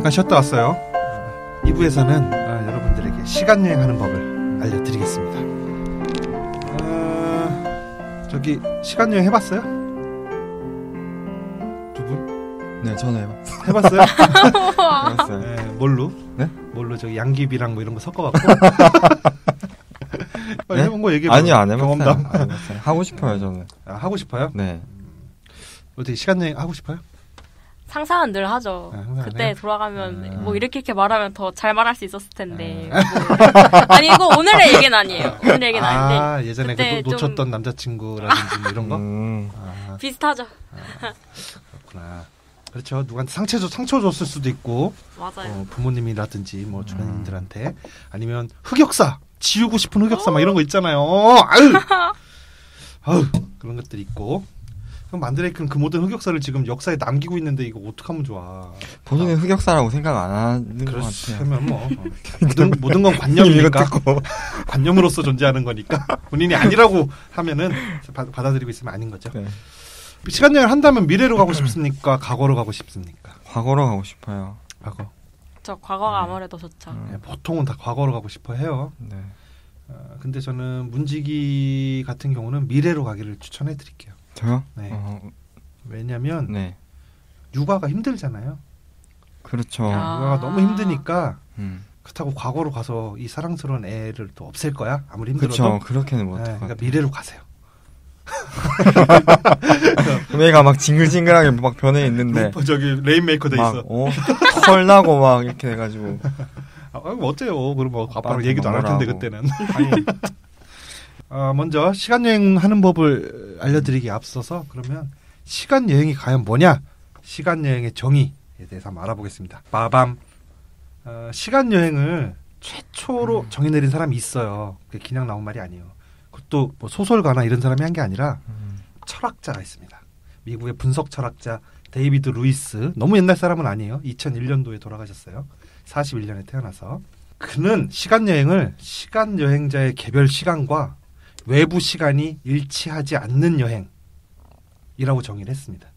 잠깐 쉬었다 왔어요. 2부에서는 여러분들에게 시간여행하는 법을 알려드리겠습니다. 저기 시간여행 해봤어요? 두 분? 네, 저는 해봤어요? 해봤어요. 네, 뭘로? 네? 뭘로 저기 양귀비랑 뭐 이런 거 섞어갖고? 네? 해본 거 얘기해. 아니요, 안 해봤어요. 경험담. 안 해봤어요. 하고 싶어요, 저는. 하고 싶어요? 네. 어떻게 시간여행 하고 싶어요? 상상은 늘 하죠. 그때 돌아가면 뭐 이렇게 말하면 더 잘 말할 수 있었을 텐데. 뭐. 아니 이거 오늘의 얘기는 아니에요. 오늘의 얘기는 아닌데. 예전에 그 놓쳤던 남자친구라든지 뭐 이런 거? 비슷하죠. 그렇구나. 그렇죠. 누구한테 상처 줬을 수도 있고. 맞아요. 부모님이라든지 뭐 주변인들한테 아니면 흑역사 지우고 싶은 흑역사 막 이런 거 있잖아요. 아유 그런 것들이 있고. 그럼 만드레이크는 그 모든 흑역사를 지금 역사에 남기고 있는데 이거 어떡하면 좋아. 본인은 흑역사라고 생각 안 하는 것 같아요. 그러면 뭐 모든 건 관념이니까. 관념으로서 존재하는 거니까 본인이 아니라고 하면은 받아들이고 있으면 아닌 거죠. 네. 시간여행을 한다면 미래로 가고 싶습니까? 과거로 가고 싶습니까? 과거로 가고 싶어요. 과거. 저 과거가 아무래도 좋죠. 네, 보통은 다 과거로 가고 싶어 해요. 네. 근데 저는 문지기 같은 경우는 미래로 가기를 추천해 드릴게요. 저요? 네. 왜냐면 네. 육아가 힘들잖아요. 그렇죠. 육아가 너무 힘드니까 그렇다고 과거로 가서 이 사랑스러운 애를 또 없앨 거야? 아무리 힘들어도. 그렇죠. 그렇게는 못 할 것 그러니까 미래로 가세요. 애가 막 징글징글하게 막 변해 있는데 저기 레인메이커 돼 있어. 털 나고 막 이렇게 돼가지고. 어때요? 그럼 뭐 아빠랑 얘기도 안 할 텐데 그때는. 먼저 시간여행 하는 법을 알려드리기에 앞서서 그러면 시간여행이 과연 뭐냐? 시간여행의 정의에 대해서 한번 알아보겠습니다. 빠밤. 시간여행을 최초로 정의 내린 사람이 있어요. 그게 그냥 나온 말이 아니에요. 그것도 뭐 소설가나 이런 사람이 한 게 아니라 철학자가 있습니다. 미국의 분석 철학자 데이비드 루이스. 너무 옛날 사람은 아니에요. 2001년도에 돌아가셨어요. 41년에 태어나서. 그는 시간여행을 시간여행자의 개별 시간과 외부 시간이 일치하지 않는 여행이라고 정의를 했습니다.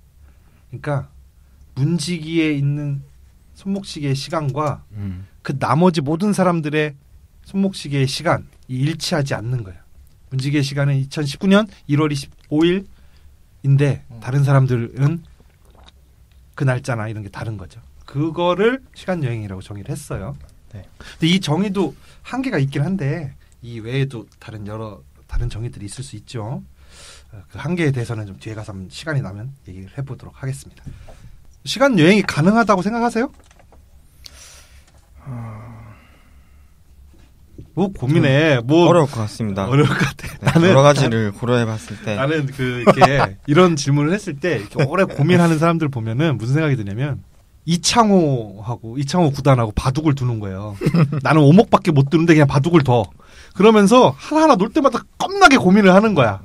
그러니까 문지기에 있는 손목시계의 시간과 그 나머지 모든 사람들의 손목시계의 시간이 일치하지 않는 거예요. 문지기의 시간은 2019년 1월 25일인데 다른 사람들은 그 날짜나 이런 게 다른 거죠. 그거를 시간여행이라고 정의를 했어요. 네. 근데 이 정의도 한계가 있긴 한데 이 외에도 다른 정의들이 있을 수 있죠. 그 한계에 대해서는 좀 뒤에 가서 한번 시간이 나면 얘기를 해보도록 하겠습니다. 시간 여행이 가능하다고 생각하세요? 뭐 고민해. 뭐 어려울 것 같습니다. 어려울 것 같아. 네, 나는 여러 가지를 고려해봤을 때 나는 이렇게 이런 질문을 했을 때 이렇게 오래 고민하는 사람들 보면은 무슨 생각이 드냐면 이창호 구단하고 바둑을 두는 거예요. 나는 오목밖에 못 두는데 그냥 바둑을 둬. 그러면서 하나하나 놀 때마다 겁나게 고민을 하는 거야.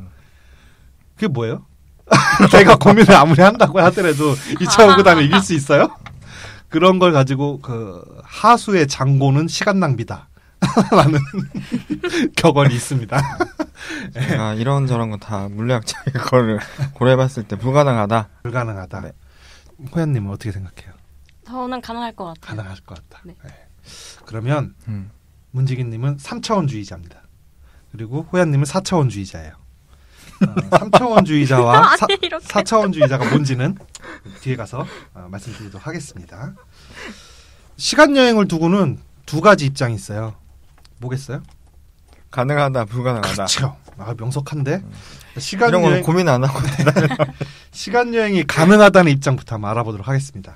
그게 뭐예요? 내가 고민을 아무리 한다고 하더라도 이창호 구단을 이길 수 있어요? 그런 걸 가지고 그 하수의 장고는 시간 낭비다. 라는 격언이 있습니다. 제가 이런저런 거 다 물리학자의 거를 고려해봤을 때 불가능하다. 네. 호연님은 어떻게 생각해요? 저는 가능할 것 같아요. 가능할 것 같다. 네. 네. 그러면 문지기님은 3차원주의자입니다. 그리고 호연님은 4차원주의자예요. 3차원주의자와 4차원주의자가 뭔지는 뒤에 가서 말씀드리도록 하겠습니다. 시간여행을 두고는 두 가지 입장이 있어요. 뭐겠어요? 가능하다, 불가능하다. 그렇죠. 명석한데? 이런 건 고민 안 하고 시간여행이 가능하다는 입장부터 한번 알아보도록 하겠습니다.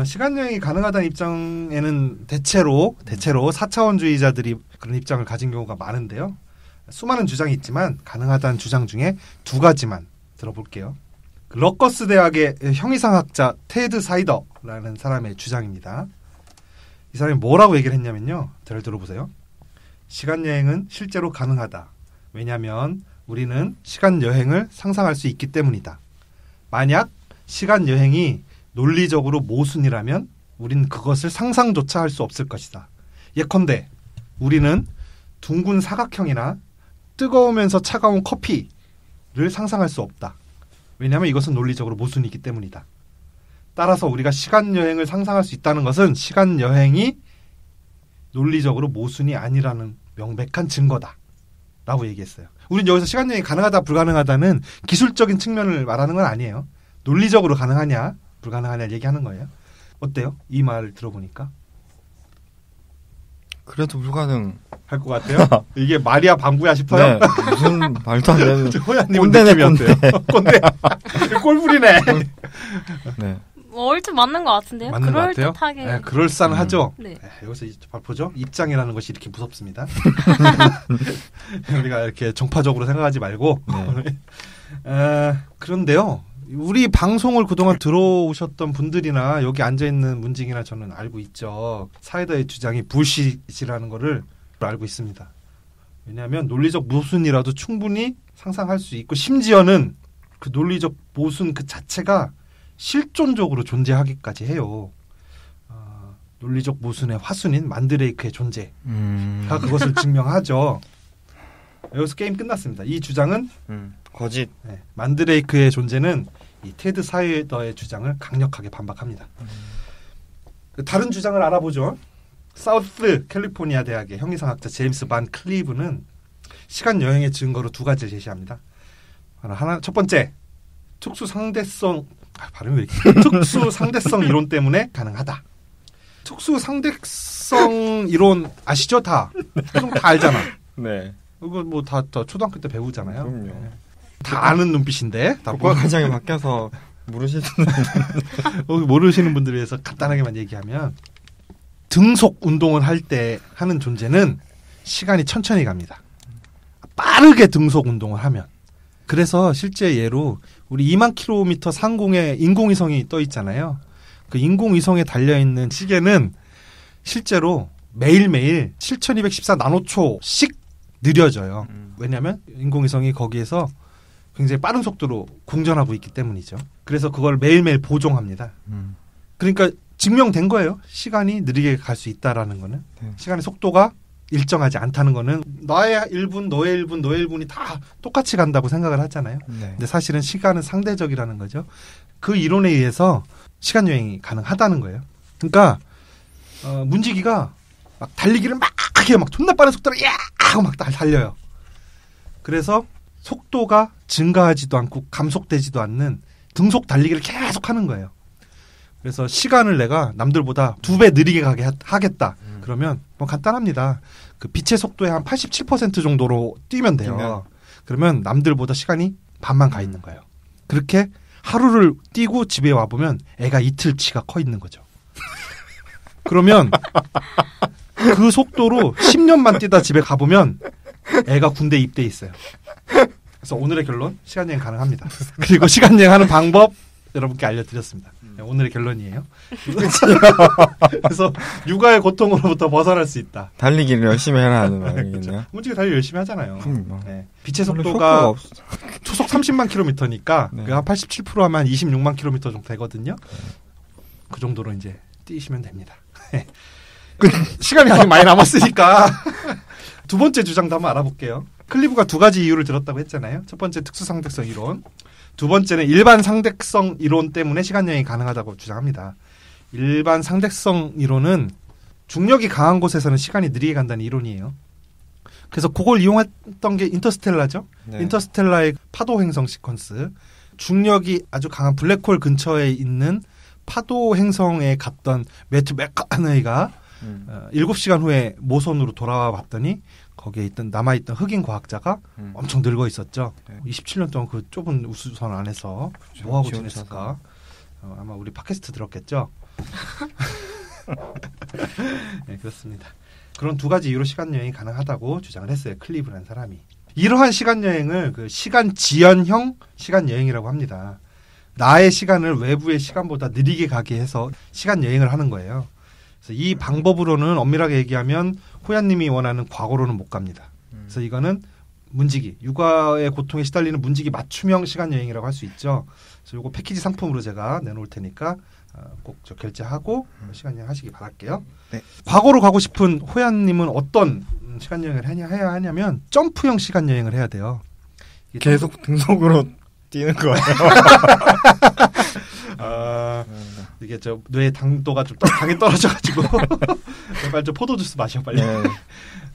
시간여행이 가능하다는 입장에는 대체로 4차원주의자들이 그런 입장을 가진 경우가 많은데요. 수많은 주장이 있지만 가능하다는 주장 중에 두 가지만 들어볼게요. 러커스 대학의 형이상학자 테드 사이더라는 사람의 주장입니다. 이 사람이 뭐라고 얘기를 했냐면요. 잘 들어보세요. 시간여행은 실제로 가능하다. 왜냐하면 우리는 시간여행을 상상할 수 있기 때문이다. 만약 시간여행이 논리적으로 모순이라면 우린 그것을 상상조차 할 수 없을 것이다. 예컨대 우리는 둥근 사각형이나 뜨거우면서 차가운 커피를 상상할 수 없다. 왜냐하면 이것은 논리적으로 모순이기 때문이다. 따라서 우리가 시간 여행을 상상할 수 있다는 것은 시간 여행이 논리적으로 모순이 아니라는 명백한 증거다. 라고 얘기했어요. 우린 여기서 시간 여행이 가능하다 불가능하다는 기술적인 측면을 말하는 건 아니에요. 논리적으로 가능하냐 불가능하냐 얘기하는 거예요. 어때요? 이 말 들어보니까? 그래도 불가능. 할 것 같아요? 이게 말이야 방구야 싶어요? 네, 무슨 말도 안 되는. 호야님은 느낌이 어때요? 꼰대. 꼴불이네. 네. 얼추 맞는 것 같은데요? 맞는 것 같아요? 그럴듯하게. 네, 그럴싸하죠? 네. 여기서 보죠? 입장이라는 것이 이렇게 무섭습니다. 우리가 이렇게 정파적으로 생각하지 말고. 네. 그런데요. 우리 방송을 그동안 들어오셨던 분들이나 여기 앉아있는 문직이나 저는 알고 있죠. 사이다의 주장이 불씨라는 거를 알고 있습니다. 왜냐하면 논리적 모순이라도 충분히 상상할 수 있고 심지어는 그 논리적 모순 그 자체가 실존적으로 존재하기까지 해요. 논리적 모순의 화순인 만드레이크의 존재가 그것을 증명하죠. 여기서 게임 끝났습니다. 이 주장은 거짓. 네, 만드레이크의 존재는 이 테드 사이더의 주장을 강력하게 반박합니다. 다른 주장을 알아보죠. 사우스 캘리포니아 대학의 형이상학자 제임스 반 클리브는 시간 여행의 증거로 두 가지를 제시합니다. 하나 첫 번째 특수 상대성 발음이 왜 이렇게 특수 상대성 이론 때문에 가능하다. 특수 상대성 이론 아시죠? 다 알잖아. 네. 이거 뭐 다 초등학교 때 배우잖아요. 그럼요. 네. 다 아는 눈빛인데. 과장이 바뀌어서 모르시는 모르시는 분들을 위해서 간단하게만 얘기하면 등속 운동을 할 때 하는 존재는 시간이 천천히 갑니다. 빠르게 등속 운동을 하면. 그래서 실제 예로 우리 2만 킬로미터 상공에 인공위성이 떠 있잖아요. 그 인공위성에 달려있는 시계는 실제로 매일매일 7214 나노초씩 느려져요. 왜냐하면 인공위성이 거기에서 굉장히 빠른 속도로 공전하고 있기 때문이죠. 그래서 그걸 매일매일 보정합니다. 그러니까 증명된 거예요. 시간이 느리게 갈 수 있다라는 거는. 네. 시간의 속도가 일정하지 않다는 거는 나의 1분, 너의 1분, 너의 1분이 다 똑같이 간다고 생각을 하잖아요. 네. 근데 사실은 시간은 상대적이라는 거죠. 그 이론에 의해서 시간 여행이 가능하다는 거예요. 그러니까 문지기가 막 달리기를 막 존나 빠른 속도로 하고 막 달려요. 그래서 속도가 증가하지도 않고 감속되지도 않는 등속 달리기를 계속 하는 거예요. 그래서 시간을 내가 남들보다 2배 느리게 가게 하겠다. 그러면 뭐 간단합니다. 그 빛의 속도의 한 87% 정도로 뛰면 돼요. 그러면 남들보다 시간이 반만 가 있는 거예요. 그렇게 하루를 뛰고 집에 와보면 애가 이틀치가 커 있는 거죠. 그러면 그 속도로 10년만 뛰다 집에 가보면 애가 군대 입대해 있어요. 그래서 오늘의 결론, 시간여행 가능합니다. 그리고 시간여행하는 방법 여러분께 알려드렸습니다. 오늘의 결론이에요. 그래서 육아의 고통으로부터 벗어날 수 있다. 달리기를 열심히 해라 하는 말이겠네요. 문지기 달리기 열심히 하잖아요. 네. 빛의 별로 속도가 초속 30만 킬로미터니까 네. 한 87% 하면 26만 킬로미터 정도 되거든요. 그 정도로 이제 뛰시면 됩니다. 시간이 아직 많이 남았으니까 두 번째 주장도 한번 알아볼게요. 클리브가 두 가지 이유를 들었다고 했잖아요. 첫 번째 특수상대성 이론, 두 번째는 일반 상대성 이론 때문에 시간여행이 가능하다고 주장합니다. 일반 상대성 이론은 중력이 강한 곳에서는 시간이 느리게 간다는 이론이에요. 그래서 그걸 이용했던 게 인터스텔라죠. 네. 인터스텔라의 파도 행성 시퀀스. 중력이 아주 강한 블랙홀 근처에 있는 파도 행성에 갔던 매튜 맥커너이가 7시간 후에 모선으로 돌아와 봤더니 거기에 남아있던 흑인 과학자가 엄청 늙어 있었죠. 네. 27년 동안 그 좁은 우주선 안에서 그렇죠. 뭐하고 지냈을까? 아마 우리 팟캐스트 들었겠죠. 네, 그렇습니다. 그런 두 가지 이유로 시간여행이 가능하다고 주장을 했어요. 클리브라는 사람이. 이러한 시간여행을 그 시간 지연형 시간여행이라고 합니다. 나의 시간을 외부의 시간보다 느리게 가게 해서 시간여행을 하는 거예요. 그래서 이 방법으로는 엄밀하게 얘기하면 호야님이 원하는 과거로는 못 갑니다. 그래서 이거는 문지기, 육아의 고통에 시달리는 문지기 맞춤형 시간여행이라고 할 수 있죠. 그래서 이거 패키지 상품으로 제가 내놓을 테니까 꼭 저 결제하고 시간여행 하시기 바랄게요. 네. 과거로 가고 싶은 호야님은 어떤 시간여행을 해야 하냐면 점프형 시간여행을 해야 돼요. 계속 등속으로 뛰는 거예요. 이게 저 뇌 당도가 좀 당이 떨어져가지고 빨리 좀 포도주스 마셔 빨리. 네.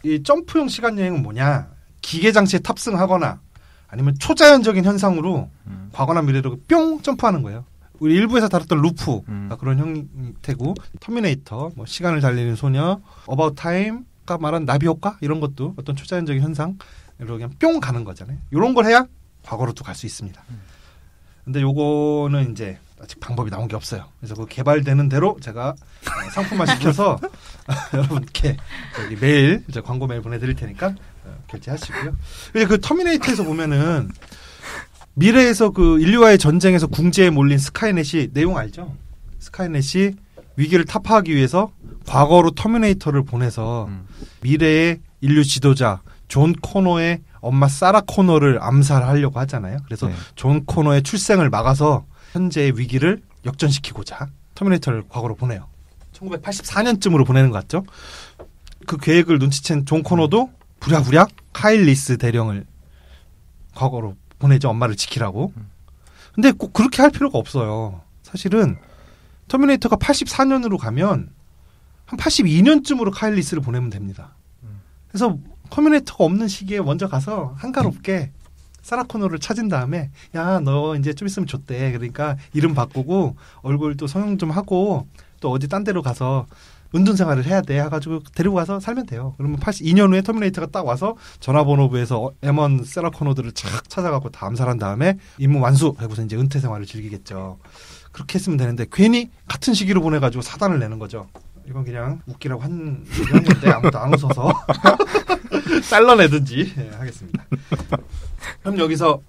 이 점프용 시간 여행은 뭐냐? 기계 장치에 탑승하거나 아니면 초자연적인 현상으로 과거나 미래로 뿅 점프하는 거예요. 우리 일부에서 다뤘던 루프 그런 형태고 터미네이터, 뭐 시간을 달리는 소녀, 어바웃 타임가 말한 나비 효과 이런 것도 어떤 초자연적인 현상으로 그냥 뿅 가는 거잖아요. 이런 걸 해야 과거로도 갈 수 있습니다. 근데 요거는 이제 아직 방법이 나온 게 없어요. 그래서 그 개발되는 대로 제가 상품화 시켜서 여러분께 여기 메일, 이제 광고 메일 보내드릴 테니까 결제하시고요. 이제 그 터미네이터에서 보면은 미래에서 그 인류와의 전쟁에서 궁지에 몰린 스카이넷이 내용 알죠? 스카이넷이 위기를 타파하기 위해서 과거로 터미네이터를 보내서 미래의 인류 지도자 존 코너의 엄마 사라 코너를 암살하려고 하잖아요. 그래서 네. 존 코너의 출생을 막아서 현재의 위기를 역전시키고자 터미네이터를 과거로 보내요. 1984년쯤으로 보내는 것 같죠? 그 계획을 눈치챈 존 코너도 부랴부랴 카일 리스 대령을 과거로 보내죠. 엄마를 지키라고. 근데 꼭 그렇게 할 필요가 없어요. 사실은 터미네이터가 84년으로 가면 한 82년쯤으로 카일 리스를 보내면 됩니다. 그래서 터미네이터가 없는 시기에 먼저 가서 한가롭게 사라 코너를 찾은 다음에 야, 너 이제 좀 있으면 줬대. 그러니까 이름 바꾸고 얼굴 또 성형 좀 하고 또 어디 딴 데로 가서 은둔 생활을 해야 돼. 해가지고 데리고 가서 살면 돼요. 그러면 82년 후에 터미네이터가 딱 와서 전화번호부에서 M1 사라 코너들을 착 찾아가고 다 암살한 다음에 임무 완수. 하고서 이제 은퇴 생활을 즐기겠죠. 그렇게 했으면 되는데 괜히 같은 시기로 보내가지고 사단을 내는 거죠. 이건 그냥 웃기라고 한 건데 아무도 안 웃어서 잘라내든지 하겠습니다. 그럼 여기서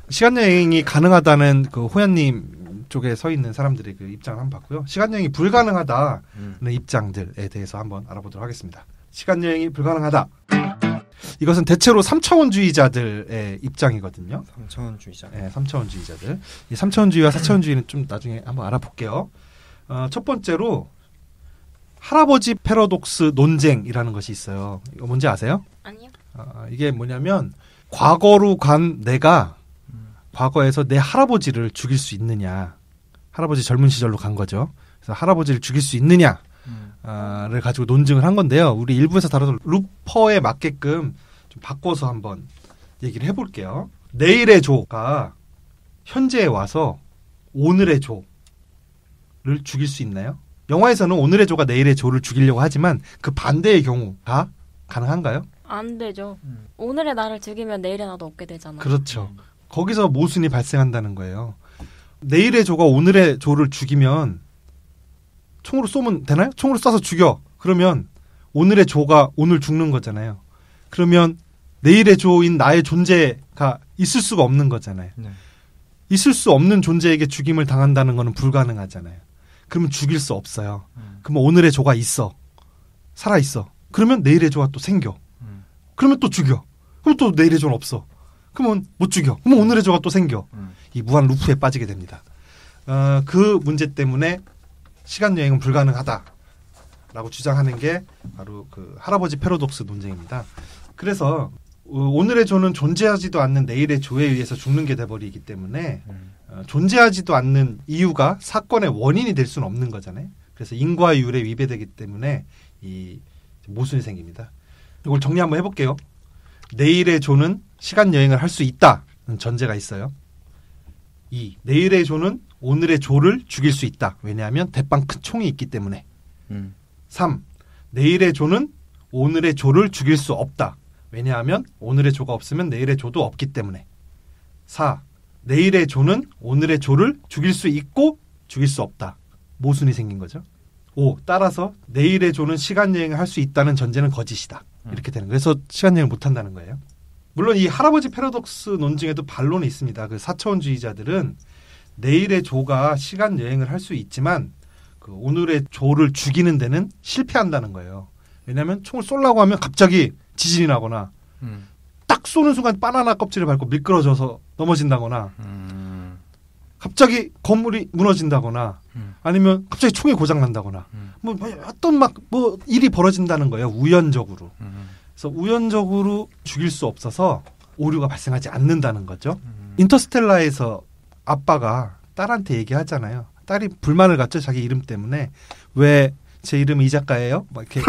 시간여행이 가능하다는 그 호연님 쪽에 서 있는 사람들의 그 입장을 한번 봤고요. 시간여행이 불가능하다는 입장들에 대해서 한번 알아보도록 하겠습니다. 시간여행이 불가능하다. 이것은 대체로 3차원주의자들의 입장이거든요. 3차원주의자. 네, 3차원주의자들. 이 3차원주의와 4차원주의는 좀 나중에 한번 알아볼게요. 첫 번째로 할아버지 패러독스 논쟁이라는 것이 있어요. 이거 뭔지 아세요? 아니요. 이게 뭐냐면 과거로 간 내가 과거에서 내 할아버지를 죽일 수 있느냐. 할아버지 젊은 시절로 간 거죠. 그래서 할아버지를 죽일 수 있느냐를 가지고 논증을 한 건데요. 우리 일부에서 다뤘던 루퍼에 맞게끔 좀 바꿔서 한번 얘기를 해볼게요. 내일의 조가 현재에 와서 오늘의 조를 죽일 수 있나요? 영화에서는 오늘의 조가 내일의 조를 죽이려고 하지만 그 반대의 경우가 가능한가요? 안 되죠. 오늘의 나를 죽이면 내일의 나도 얻게 되잖아요. 그렇죠. 거기서 모순이 발생한다는 거예요. 내일의 조가 오늘의 조를 죽이면 총으로 쏘면 되나요? 총으로 쏴서 죽여. 그러면 오늘의 조가 오늘 죽는 거잖아요. 그러면 내일의 조인 나의 존재가 있을 수가 없는 거잖아요. 네. 있을 수 없는 존재에게 죽임을 당한다는 거는 불가능하잖아요. 그러면 죽일 수 없어요. 그러면 오늘의 조가 있어. 살아있어. 그러면 내일의 조가 또 생겨. 그러면 또 죽여. 그럼 또 내일의 조는 없어. 그러면 못 죽여. 그러면 오늘의 조가 또 생겨. 이 무한 루프에 빠지게 됩니다. 그 문제 때문에 시간여행은 불가능하다라고 주장하는 게 바로 그 할아버지 패러독스 논쟁입니다. 그래서 오늘의 조는 존재하지도 않는 내일의 조에 의해서 죽는 게 돼버리기 때문에 존재하지도 않는 이유가 사건의 원인이 될 수는 없는 거잖아요. 그래서 인과율에 위배되기 때문에 이 모순이 생깁니다. 이걸 정리 한번 해볼게요. 내일의 조는 시간여행을 할 수 있다는 전제가 있어요. 2. 내일의 조는 오늘의 조를 죽일 수 있다. 왜냐하면 대빵 큰 총이 있기 때문에. 3. 내일의 조는 오늘의 조를 죽일 수 없다. 왜냐하면 오늘의 조가 없으면 내일의 조도 없기 때문에. 4. 내일의 조는 오늘의 조를 죽일 수 있고 죽일 수 없다. 모순이 생긴 거죠. 5. 따라서 내일의 조는 시간여행을 할 수 있다는 전제는 거짓이다. 이렇게 되는 거예요. 그래서 시간여행을 못한다는 거예요. 물론 이 할아버지 패러독스 논증에도 반론이 있습니다. 그 4차원주의자들은 내일의 조가 시간여행을 할 수 있지만 그 오늘의 조를 죽이는 데는 실패한다는 거예요. 왜냐하면 총을 쏘려고 하면 갑자기 지진이 나거나 딱 쏘는 순간 바나나 껍질을 밟고 미끄러져서 넘어진다거나 갑자기 건물이 무너진다거나 아니면 갑자기 총이 고장난다거나 뭐 어떤 뭐 일이 벌어진다는 거예요. 우연적으로. 그래서 우연적으로 죽일 수 없어서 오류가 발생하지 않는다는 거죠. 인터스텔라에서 아빠가 딸한테 얘기하잖아요. 딸이 불만을 갖죠. 자기 이름 때문에. 왜 제 이름이 이 작가예요? 막 이렇게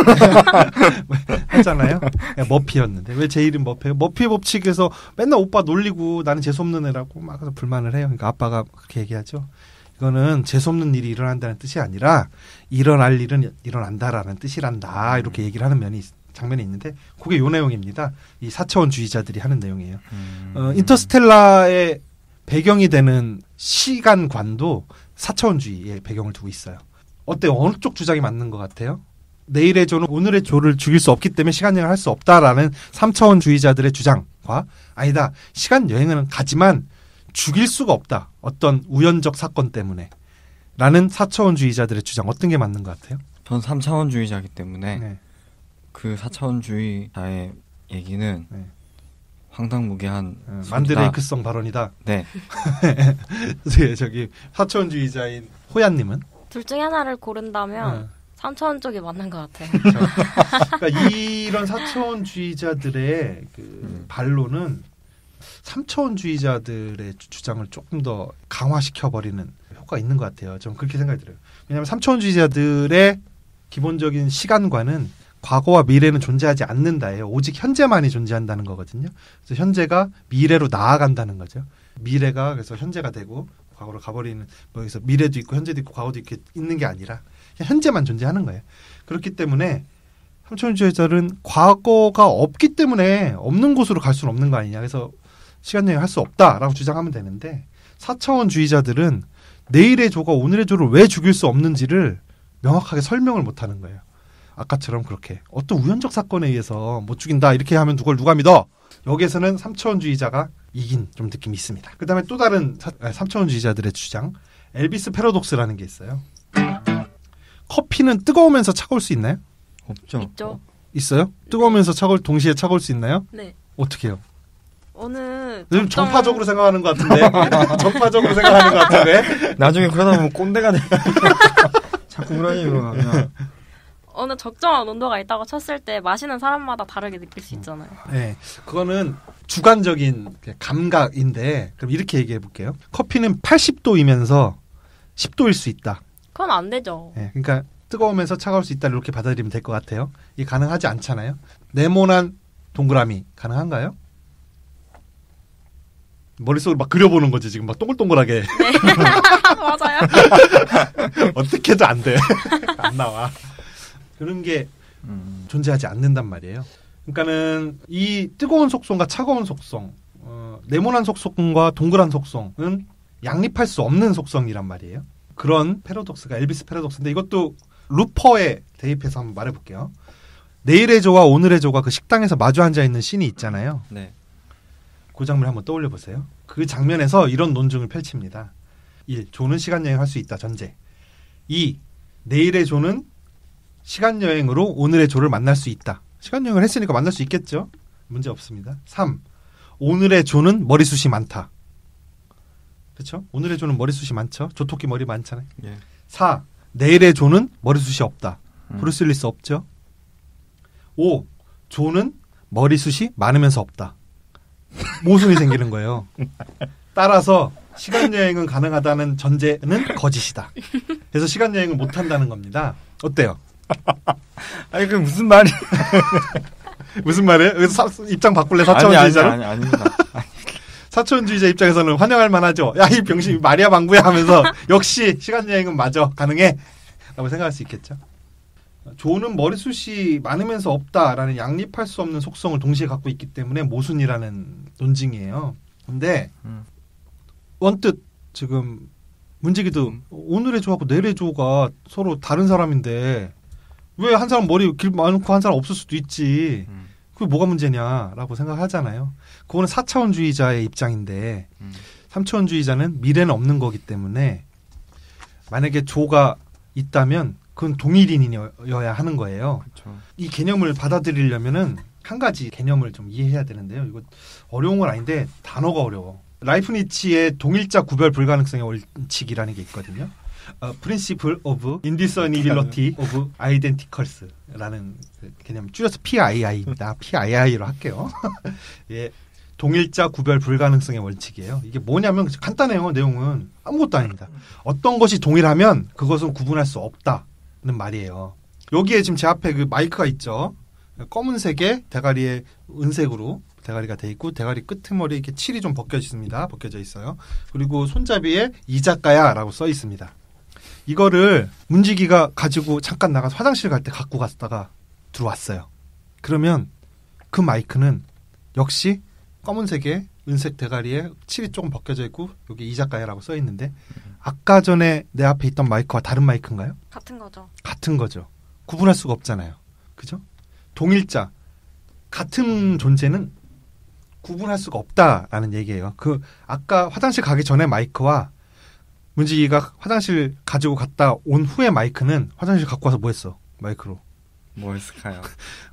하잖아요. 머피였는데 왜 제 이름 머피예요? 머피 법칙에서 맨날 오빠 놀리고 나는 재수없는 애라고 막 그래서 불만을 해요. 그러니까 아빠가 그렇게 얘기하죠. 이거는 재수없는 일이 일어난다는 뜻이 아니라 일어날 일은 일어난다라는 뜻이란다. 이렇게 얘기를 하는 장면이 있는데 그게 요 내용입니다. 이 4차원주의자들이 하는 내용이에요. 인터스텔라의 배경이 되는 시간관도 4차원주의의 배경을 두고 있어요. 어때요? 어느 쪽 주장이 맞는 것 같아요? 내일의 조는 오늘의 조를 죽일 수 없기 때문에 시간여행을 할 수 없다라는 3차원주의자들의 주장과 아니다. 시간여행은 가지만 죽일 수가 없다. 어떤 우연적 사건 때문에 라는 4차원주의자들의 주장 어떤 게 맞는 것 같아요? 전 3차원주의자이기 때문에 네. 그 4차원주의자의 얘기는 네. 황당무계한 만드레이크성 발언이다. 네. 저기 4차원주의자인 호야님은? 둘 중에 하나를 고른다면 3차원 쪽이 맞는 것 같아요. 그러니까 이런 4차원주의자들의 그 반론은 3차원주의자들의 주장을 조금 더 강화시켜버리는 효과가 있는 것 같아요. 좀 그렇게 생각이 들어요. 왜냐하면 3차원주의자들의 기본적인 시간관은 과거와 미래는 존재하지 않는다예요. 오직 현재만이 존재한다는 거거든요. 그래서 현재가 미래로 나아간다는 거죠. 미래가 그래서 현재가 되고 과거로 가버리는 뭐 여기서 미래도 있고 현재도 있고 과거도 이렇게 있는 게 아니라 현재만 존재하는 거예요. 그렇기 때문에 3차원주의자들은 과거가 없기 때문에 없는 곳으로 갈 수는 없는 거 아니냐. 그래서 시간여행 할 수 없다라고 주장하면 되는데 4차원주의자들은 내일의 조가 오늘의 조를 왜 죽일 수 없는지를 명확하게 설명을 못하는 거예요. 아까처럼 그렇게 어떤 우연적 사건에 의해서 못 죽인다 이렇게 하면 그걸 누가 믿어? 여기에서는 3차원주의자가 이긴 좀 느낌이 있습니다. 그 다음에 또 다른 3차원주의자들의 주장 엘비스 패러독스라는 게 있어요. 커피는 뜨거우면서 차가울 수 있나요? 없죠. 있죠. 있어요? 뜨거우면서 동시에 차가울 수 있나요? 네. 어떻게 해요? 요즘 정파적으로 생각하는 것 같은데. 정파적으로 생각하는 것 같은데. 나중에 그러다 보면 꼰대가 돼. 자꾸 그런 얘기로 가면. 어느 적정한 온도가 있다고 쳤을 때 마시는 사람마다 다르게 느낄 수 있잖아요. 네, 그거는 주관적인 감각인데 그럼 이렇게 얘기해 볼게요. 커피는 80도이면서 10도일 수 있다. 그건 안 되죠. 네, 그러니까 뜨거우면서 차가울 수 있다 이렇게 받아들이면 될 것 같아요. 이게 가능하지 않잖아요. 네모난 동그라미 가능한가요? 머릿속으로 막 그려보는 거지 지금 막 동글동글하게. 네. 맞아요. 어떻게 해도 안 돼. 안 나와. 그런 게 존재하지 않는단 말이에요. 그러니까는 이 뜨거운 속성과 차가운 속성, 네모난 속성과 동그란 속성은 양립할 수 없는 속성이란 말이에요. 그런 패러독스가 엘비스 패러독스인데 이것도 루퍼에 대입해서 한번 말해볼게요. 내일의 조와 오늘의 조가 그 식당에서 마주 앉아 있는 씬이 있잖아요. 네. 그 장면 한번 떠올려 보세요. 그 장면에서 이런 논증을 펼칩니다. 1. 조는 시간여행할 수 있다. 전제. 2. 내일의 조는 시간여행으로 오늘의 조를 만날 수 있다. 시간여행을 했으니까 만날 수 있겠죠. 문제 없습니다. 3. 오늘의 조는 머리숱이 많다. 그렇죠? 오늘의 조는 머리숱이 많죠. 조토끼 머리 많잖아요. 예. 4. 내일의 조는 머리숱이 없다. 브루스 윌리스 없죠. 5. 조는 머리숱이 많으면서 없다. 모순이 생기는 거예요. 따라서 시간여행은 가능하다는 전제는 거짓이다. 그래서 시간여행을 못한다는 겁니다. 어때요? 아니 그게 무슨 말이? 무슨 말이에요? 그래서 입장 바꿀래? 4차원주의자로? 아닙니다. 4차원주의자 입장에서는 환영할 만하죠. 야, 이 병신 마리아 방구야 하면서 역시 시간여행은 맞아. 가능해. 라고 생각할 수 있겠죠. 조는 머리숱이 많으면서 없다라는 양립할 수 없는 속성을 동시에 갖고 있기 때문에 모순이라는 논증이에요. 근데 원뜻 지금 문제기도 오늘의 조하고 내일의 조가 서로 다른 사람인데 왜 한 사람 머리 길 많고 한 사람 없을 수도 있지. 그게 뭐가 문제냐라고 생각하잖아요. 그거는 4차원주의자의 입장인데 3차원주의자는 미래는 없는 거기 때문에 만약에 조가 있다면 그건 동일인이어야 하는 거예요. 그렇죠. 이 개념을 받아들이려면은 한 가지 개념을 좀 이해해야 되는데요. 이거 어려운 건 아닌데 단어가 어려워. 라이프니츠의 동일자 구별 불가능성의 원칙이라는 게 있거든요. Principle of Indissolubility of Identicals라는 개념 줄여서 PII입니다. PII로 할게요. 예, 동일자 구별 불가능성의 원칙이에요. 이게 뭐냐면 간단해요. 내용은 아무것도 아닙니다. 어떤 것이 동일하면 그것은 구분할 수 없다는 말이에요. 여기에 지금 제 앞에 그 마이크가 있죠. 검은색에 대가리에 은색으로 대가리가 돼 있고 대가리 끄트머리 이렇게 칠이 좀 벗겨져 있어요. 그리고 손잡이에 이 작가야라고 써 있습니다. 이거를 문지기가 가지고 잠깐 나가서 화장실 갈 때 갖고 갔다가 들어왔어요. 그러면 그 마이크는 역시 검은색에 은색 대가리에 칠이 조금 벗겨져 있고 여기 이 작가야라고 써 있는데 아까 전에 내 앞에 있던 마이크와 다른 마이크인가요? 같은 거죠. 같은 거죠. 구분할 수가 없잖아요. 그죠? 동일자 같은 존재는 구분할 수가 없다라는 얘기예요. 그 아까 화장실 가기 전에 마이크와 문지기가 화장실 가지고 갔다 온 후에 마이크는 화장실 갖고 와서 뭐 했어? 마이크로. 뭐 했을까요?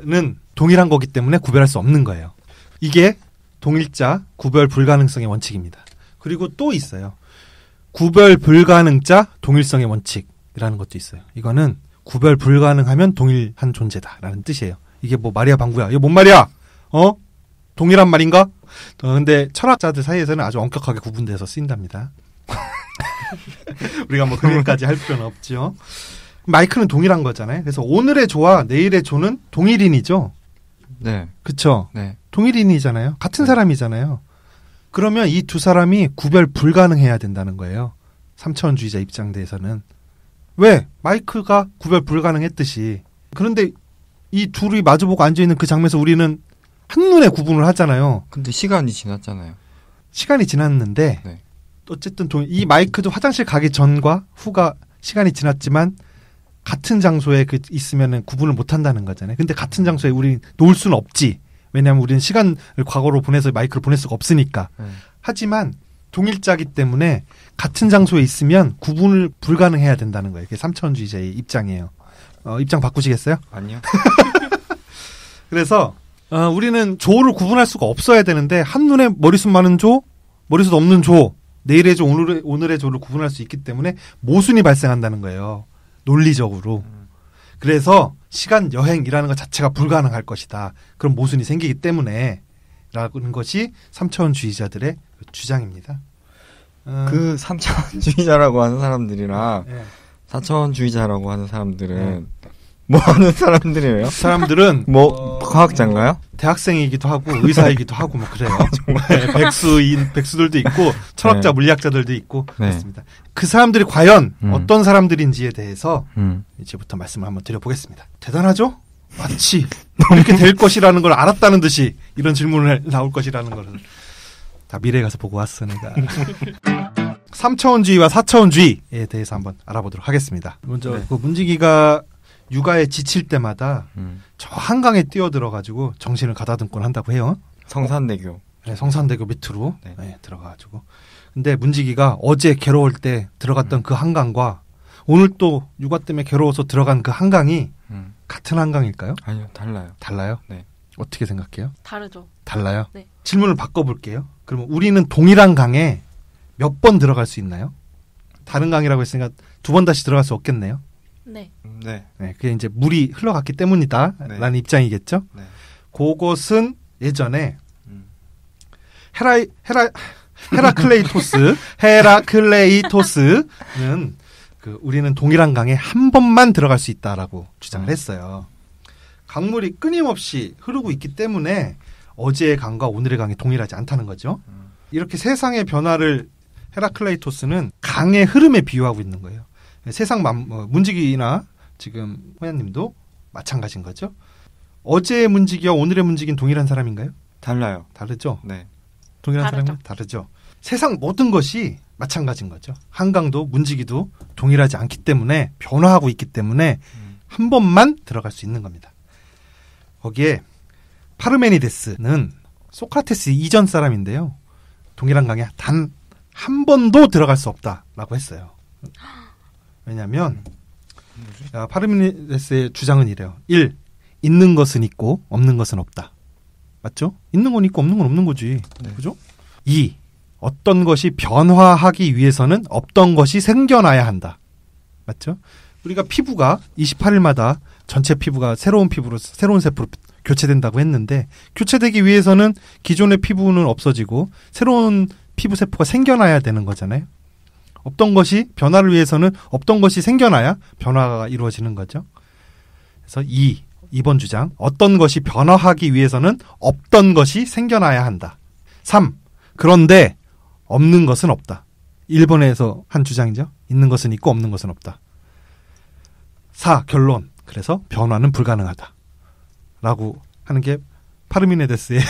는 동일한 거기 때문에 구별할 수 없는 거예요. 이게 동일자 구별 불가능성의 원칙입니다. 그리고 또 있어요. 구별 불가능자 동일성의 원칙이라는 것도 있어요. 이거는 구별 불가능하면 동일한 존재다라는 뜻이에요. 이게 뭐 말이야 방구야. 이거 뭔 말이야? 동일한 말인가? 근데 철학자들 사이에서는 아주 엄격하게 구분돼서 쓰인답니다. 우리가 뭐 그렇게까지 할 필요는 없죠. 마이크는 동일한 거잖아요. 그래서 오늘의 조와 내일의 조는 동일인이죠. 네. 그쵸? 네. 동일인이잖아요. 같은 사람이잖아요. 그러면 이 두 사람이 구별 불가능해야 된다는 거예요. 삼차원주의자 입장대에서는. 왜? 마이크가 구별 불가능했듯이. 그런데 이 둘이 마주보고 앉아있는 그 장면에서 우리는 한눈에 구분을 하잖아요. 근데 시간이 지났잖아요. 시간이 지났는데 네. 어쨌든 이 마이크도 화장실 가기 전과 후가 시간이 지났지만 같은 장소에 있으면은 구분을 못 한다는 거잖아요. 근데 같은 장소에 우리 놓을 수는 없지. 왜냐하면 우리는 시간을 과거로 보내서 마이크를 보낼 수가 없으니까. 하지만 동일자기 때문에 같은 장소에 있으면 구분을 불가능해야 된다는 거예요. 이게 삼차원주의자의 입장이에요. 입장 바꾸시겠어요? 아니요. 그래서 우리는 조를 구분할 수가 없어야 되는데 한눈에 머리숱 많은 조, 머리숱 없는 조, 내일의 조, 오늘의 조를 구분할 수 있기 때문에 모순이 발생한다는 거예요. 논리적으로. 그래서 시간 여행이라는 것 자체가 불가능할 것이다. 그런 모순이 생기기 때문에 라는 것이 삼차원주의자들의 주장입니다. 그 삼차원주의자라고 하는 사람들이랑 네. 사차원주의자라고 하는 사람들은 뭐 하는 사람들이에요? 사람들은 과학자인가요? 대학생이기도 하고 의사이기도 하고 뭐 그래요. 네, 백수들도 있고 철학자, 물리학자들도 있고 그렇습니다. 그 사람들이 과연 어떤 사람들인지에 대해서 이제부터 말씀을 한번 드려보겠습니다. 대단하죠? 마치 이렇게 될 것이라는 걸 알았다는 듯이 이런 질문을 나올 것이라는 걸 다 미래에 가서 보고 왔어 내가. 3차원주의와 4차원주의에 대해서 한번 알아보도록 하겠습니다. 먼저 그 문지기가 육아에 지칠 때마다 저 한강에 뛰어들어가지고 정신을 가다듬곤 한다고 해요. 성산대교. 네, 성산대교 밑으로 들어가가지고. 근데 문지기가 어제 괴로울 때 들어갔던 그 한강과 오늘 또 육아 때문에 괴로워서 들어간 그 한강이 같은 한강일까요? 아니요, 달라요. 달라요? 네. 어떻게 생각해요? 다르죠. 달라요? 네. 질문을 바꿔볼게요. 그러면 우리는 동일한 강에 몇 번 들어갈 수 있나요? 다른 강이라고 했으니까 2번 다시 들어갈 수 없겠네요. 네. 네. 네, 그게 이제 물이 흘러갔기 때문이다. 라는 입장이겠죠. 네. 그것은 예전에 헤라클레이토스는 우리는 동일한 강에 한 번만 들어갈 수 있다라고 주장을 했어요. 강물이 끊임없이 흐르고 있기 때문에 어제의 강과 오늘의 강이 동일하지 않다는 거죠. 이렇게 세상의 변화를 헤라클레이토스는 강의 흐름에 비유하고 있는 거예요. 세상 문지기나 지금 호야님도 마찬가지인 거죠. 어제의 문지기와 오늘의 문지기는 동일한 사람인가요? 달라요. 다르죠? 네. 동일한 다르죠. 사람은 다르죠. 세상 모든 것이 마찬가지인 거죠. 한강도 문지기도 동일하지 않기 때문에 변화하고 있기 때문에 한 번만 들어갈 수 있는 겁니다. 거기에 파르메니데스는 소크라테스 이전 사람인데요. 동일한 강에 단 한 번도 들어갈 수 없다라고 했어요. 왜냐하면 파르메니데스의 주장은 이래요. 1. 있는 것은 있고 없는 것은 없다. 맞죠? 있는 건 있고 없는 건 없는 거지. 네. 그죠? 2. 어떤 것이 변화하기 위해서는 없던 것이 생겨나야 한다. 맞죠? 우리가 피부가 28일마다 전체 피부가 새로운 피부로 새로운 세포로 교체된다고 했는데 교체되기 위해서는 기존의 피부는 없어지고 새로운 피부 세포가 생겨나야 되는 거잖아요. 없던 것이 변화를 위해서는 없던 것이 생겨나야 변화가 이루어지는 거죠. 그래서 2번 주장. 어떤 것이 변화하기 위해서는 없던 것이 생겨나야 한다. 3. 그런데 없는 것은 없다. 1번에서 한 주장이죠. 있는 것은 있고 없는 것은 없다. 4. 결론. 그래서 변화는 불가능하다. 라고 하는 게 파르미네데스의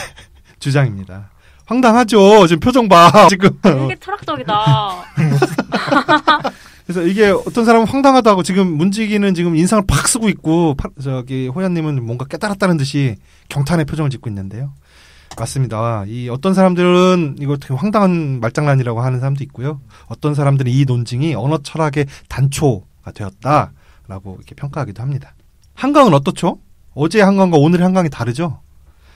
주장입니다. 황당하죠. 지금 표정 봐. 지금. 되게 철학적이다. 그래서 이게 어떤 사람은 황당하다고 지금 문지기는 지금 인상을 팍 쓰고 있고 호연님은 뭔가 깨달았다는 듯이 경탄의 표정을 짓고 있는데요. 맞습니다. 이 어떤 사람들은 이거 되게 황당한 말장난이라고 하는 사람도 있고요. 어떤 사람들은 이 논증이 언어 철학의 단초가 되었다라고 이렇게 평가하기도 합니다. 한강은 어떻죠? 어제의 한강과 오늘의 한강이 다르죠?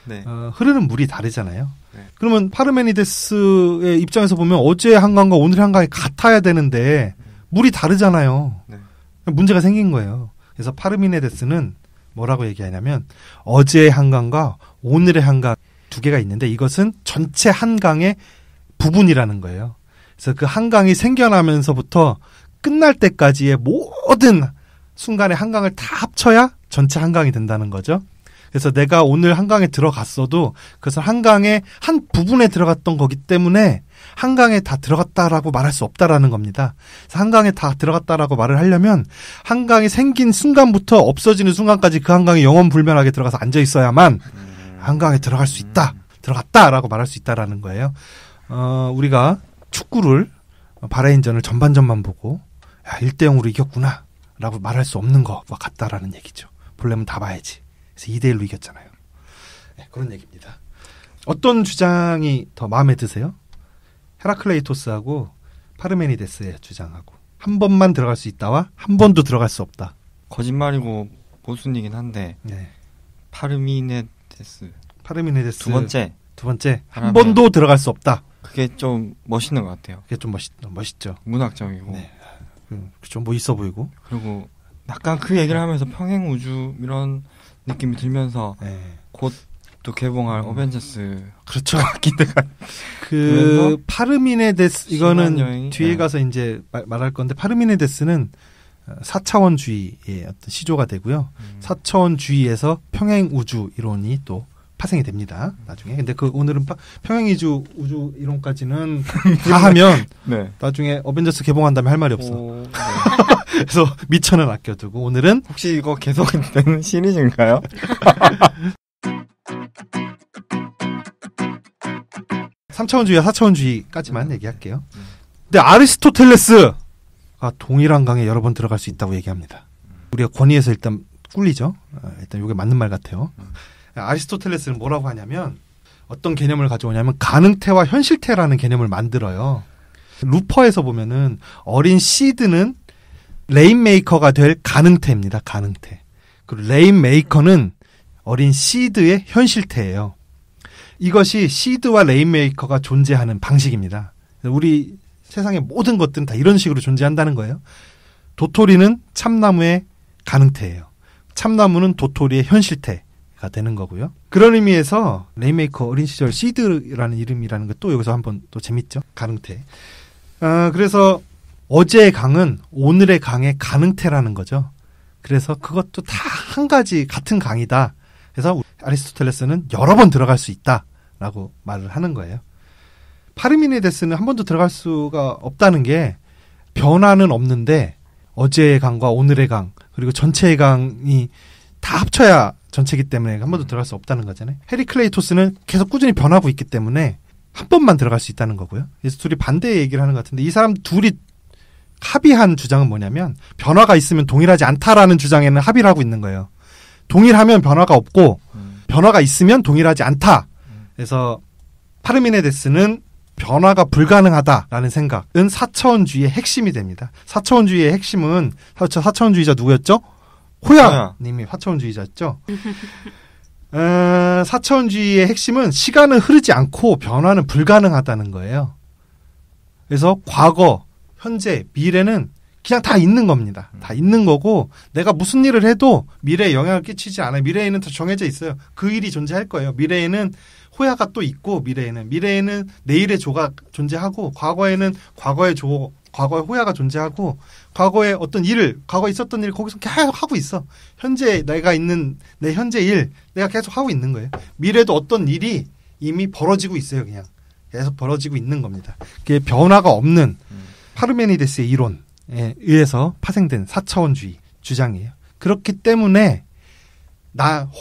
네. 흐르는 물이 다르잖아요. 네. 그러면 파르메니데스의 입장에서 보면 어제의 한강과 오늘의 한강이 같아야 되는데 물이 다르잖아요. 네. 문제가 생긴 거예요. 그래서 파르미네데스는 뭐라고 얘기하냐면 어제의 한강과 오늘의 한강 두 개가 있는데 이것은 전체 한강의 부분이라는 거예요. 그래서 그 한강이 생겨나면서부터 끝날 때까지의 모든 순간의 한강을 다 합쳐야 전체 한강이 된다는 거죠. 그래서 내가 오늘 한강에 들어갔어도 그것은 한강의 한 부분에 들어갔던 거기 때문에 한강에 다 들어갔다라고 말할 수 없다라는 겁니다. 그래서 한강에 다 들어갔다라고 말을 하려면 한강이 생긴 순간부터 없어지는 순간까지 그 한강이 영원불변하게 들어가서 앉아 있어야만 한강에 들어갈 수 있다, 들어갔다라고 말할 수 있다라는 거예요. 우리가 축구를 바레인전을 전반전만 보고 1대0으로 이겼구나라고 말할 수 없는 것과 같다라는 얘기죠. 보려면 다 봐야지. 그래서 2대1로 이겼잖아요. 네, 그런 얘기입니다. 어떤 주장이 더 마음에 드세요? 헤라클레이토스하고 파르메니데스의 주장하고 한 번만 들어갈 수 있다와 한 번도 들어갈 수 없다. 거짓말이고 모순이긴 한데 네. 파르미네데스 두 번째 한 하라면 번도 들어갈 수 없다. 그게 좀 멋있는 것 같아요. 그게 좀 멋있죠. 문학적이고 네. 좀 뭐 있어 보이고. 그리고 약간 그 얘기를 하면서 평행우주 이런 느낌이 들면서 네. 곧 또 개봉할 어벤져스 그렇죠. 기대가 그 파르미네데스 이거는 여행이, 뒤에 네. 가서 이제 말할 건데 파르미네데스는 4차원주의의 어떤 시조가 되고요. 4차원주의에서 평행우주 이론이 또 파생이 됩니다. 나중에. 근데 그 오늘은 평행우주 이론까지는 다 하면 네. 나중에 어벤져스 개봉한 다음에 할 말이 없어. 네. 그래서 미천은 아껴두고 오늘은 혹시 이거 계속되는 시리즈인가요? 3차원주의와 4차원주의까지만 얘기할게요. 근데 아리스토텔레스가 동일한 강에 여러 번 들어갈 수 있다고 얘기합니다. 우리가 권위에서 일단 꿀리죠. 일단 이게 맞는 말 같아요. 아리스토텔레스는 뭐라고 하냐면 어떤 개념을 가져오냐면 가능태와 현실태라는 개념을 만들어요. 루퍼에서 보면은 어린 시드는 레인메이커가 될 가능태입니다. 가능태. 그리고 레인메이커는 어린 시드의 현실태예요. 이것이 시드와 레인메이커가 존재하는 방식입니다. 우리 세상의 모든 것들은 다 이런 식으로 존재한다는 거예요. 도토리는 참나무의 가능태예요. 참나무는 도토리의 현실태가 되는 거고요. 그런 의미에서 레인메이커 어린 시절 시드라는 이름이라는 게 또 여기서 한번 또 재밌죠. 가능태. 그래서 어제의 강은 오늘의 강의 가능태라는 거죠. 그래서 그것도 다 한 가지 같은 강이다. 그래서 아리스토텔레스는 여러 번 들어갈 수 있다라고 말을 하는 거예요. 파르미네데스는 한 번도 들어갈 수가 없다는 게 변화는 없는데 어제의 강과 오늘의 강 그리고 전체의 강이 다 합쳐야 전체이기 때문에 한 번도 들어갈 수 없다는 거잖아요. 헤리클레이토스는 계속 꾸준히 변하고 있기 때문에 한 번만 들어갈 수 있다는 거고요. 그래서 둘이 반대의 얘기를 하는 것 같은데 이 사람 둘이 합의한 주장은 뭐냐면 변화가 있으면 동일하지 않다라는 주장에는 합의를 하고 있는 거예요. 동일하면 변화가 없고 변화가 있으면 동일하지 않다. 그래서 파르미네데스는 변화가 불가능하다라는 생각은 4차원주의의 핵심이 됩니다. 4차원주의의 핵심은 4차원주의자 누구였죠? 호야님이 4차원주의자였죠. 4차원주의의 핵심은 시간은 흐르지 않고 변화는 불가능하다는 거예요. 그래서 과거, 현재, 미래는 그냥 다 있는 겁니다. 다 있는 거고 내가 무슨 일을 해도 미래에 영향을 끼치지 않아요. 미래에는 다 정해져 있어요. 그 일이 존재할 거예요. 미래에는 호야가 또 있고 미래에는 내일의 조가 존재하고 과거에는 과거의 조, 과거의 호야가 존재하고 과거에 어떤 일을 과거에 있었던 일을 거기서 계속 하고 있어. 현재 내가 있는 내 현재 일 내가 계속 하고 있는 거예요. 미래도 어떤 일이 이미 벌어지고 있어요. 그냥 계속 벌어지고 있는 겁니다. 그게 변화가 없는 파르메니데스의 이론에 의해서 파생된 4차원주의 주장이에요. 그렇기 때문에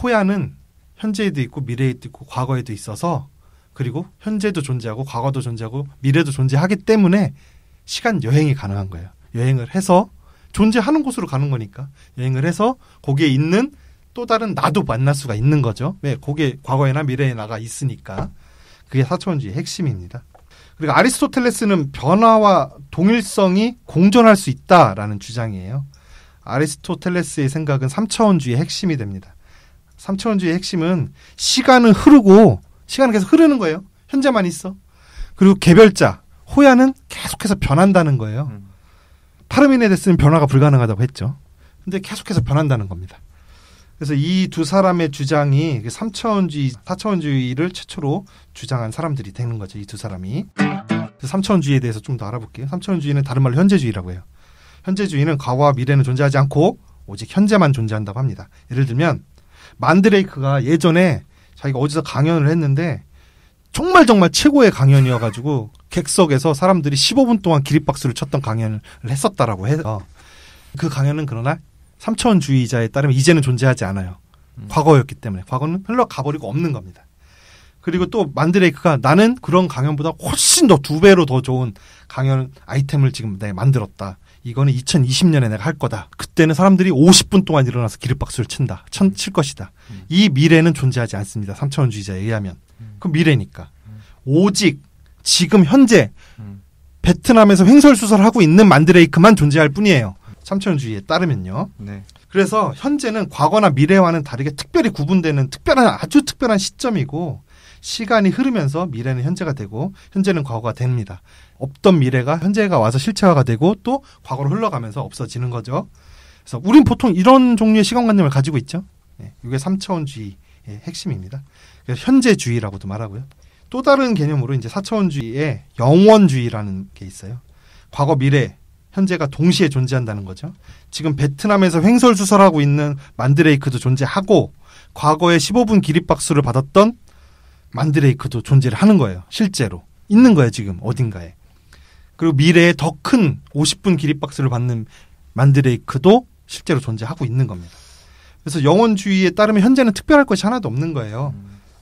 호야는 현재에도 있고 미래에도 있고 과거에도 있어서 그리고 현재도 존재하고 과거도 존재하고 미래도 존재하기 때문에 시간 여행이 가능한 거예요. 여행을 해서 존재하는 곳으로 가는 거니까 여행을 해서 거기에 있는 또 다른 나도 만날 수가 있는 거죠. 왜? 거기에 과거에나 미래에 나가 있으니까. 그게 4차원주의의 핵심입니다. 그리고 아리스토텔레스는 변화와 동일성이 공존할 수 있다라는 주장이에요. 아리스토텔레스의 생각은 3차원주의의 핵심이 됩니다. 3차원주의의 핵심은 시간은 흐르고 시간은 계속 흐르는 거예요. 현재만 있어. 그리고 개별자, 호야는 계속해서 변한다는 거예요. 파르메니데스는 변화가 불가능하다고 했죠. 근데 계속해서 변한다는 겁니다. 그래서 이 두 사람의 주장이 3차원주의, 4차원주의를 최초로 주장한 사람들이 되는 거죠. 이 두 사람이. 3차원주의에 대해서 좀 더 알아볼게요. 3차원주의는 다른 말로 현재주의라고 해요. 현재주의는 과거와 미래는 존재하지 않고 오직 현재만 존재한다고 합니다. 예를 들면 만드레이크가 예전에 자기가 어디서 강연을 했는데 정말 최고의 강연이어가지고 객석에서 사람들이 15분 동안 기립박수를 쳤던 강연을 했었다라고 해서 그 강연은 그러나 3차원주의자에 따르면 이제는 존재하지 않아요. 과거였기 때문에. 과거는 흘러가버리고 없는 겁니다. 그리고 또 만드레이크가 나는 그런 강연보다 훨씬 더 2배로 더 좋은 강연 아이템을 지금 내가 만들었다. 이거는 2020년에 내가 할 거다. 그때는 사람들이 50분 동안 일어나서 기립박수를 칠 것이다. 이 미래는 존재하지 않습니다. 3차원주의자에 의하면. 그럼 미래니까. 오직 지금 현재 베트남에서 횡설수설하고 있는 만드레이크만 존재할 뿐이에요. 3차원주의에 따르면요. 네. 그래서 현재는 과거나 미래와는 다르게 특별히 구분되는 아주 특별한 시점이고 시간이 흐르면서 미래는 현재가 되고 현재는 과거가 됩니다. 없던 미래가 현재가 와서 실체화가 되고 또 과거로 흘러가면서 없어지는 거죠. 그래서 우린 보통 이런 종류의 시간관념을 가지고 있죠. 네, 이게 3차원주의의 핵심입니다. 그래서 현재주의라고도 말하고요. 또 다른 개념으로 이제 4차원주의의 영원주의라는 게 있어요. 과거, 미래, 현재가 동시에 존재한다는 거죠. 지금 베트남에서 횡설수설하고 있는 만드레이크도 존재하고 과거에 15분 기립박수를 받았던 만드레이크도 존재를 하는 거예요. 실제로. 있는 거예요. 지금 어딘가에. 그리고 미래에 더 큰 50분 기립박수를 받는 만드레이크도 실제로 존재하고 있는 겁니다. 그래서 영원주의에 따르면 현재는 특별할 것이 하나도 없는 거예요.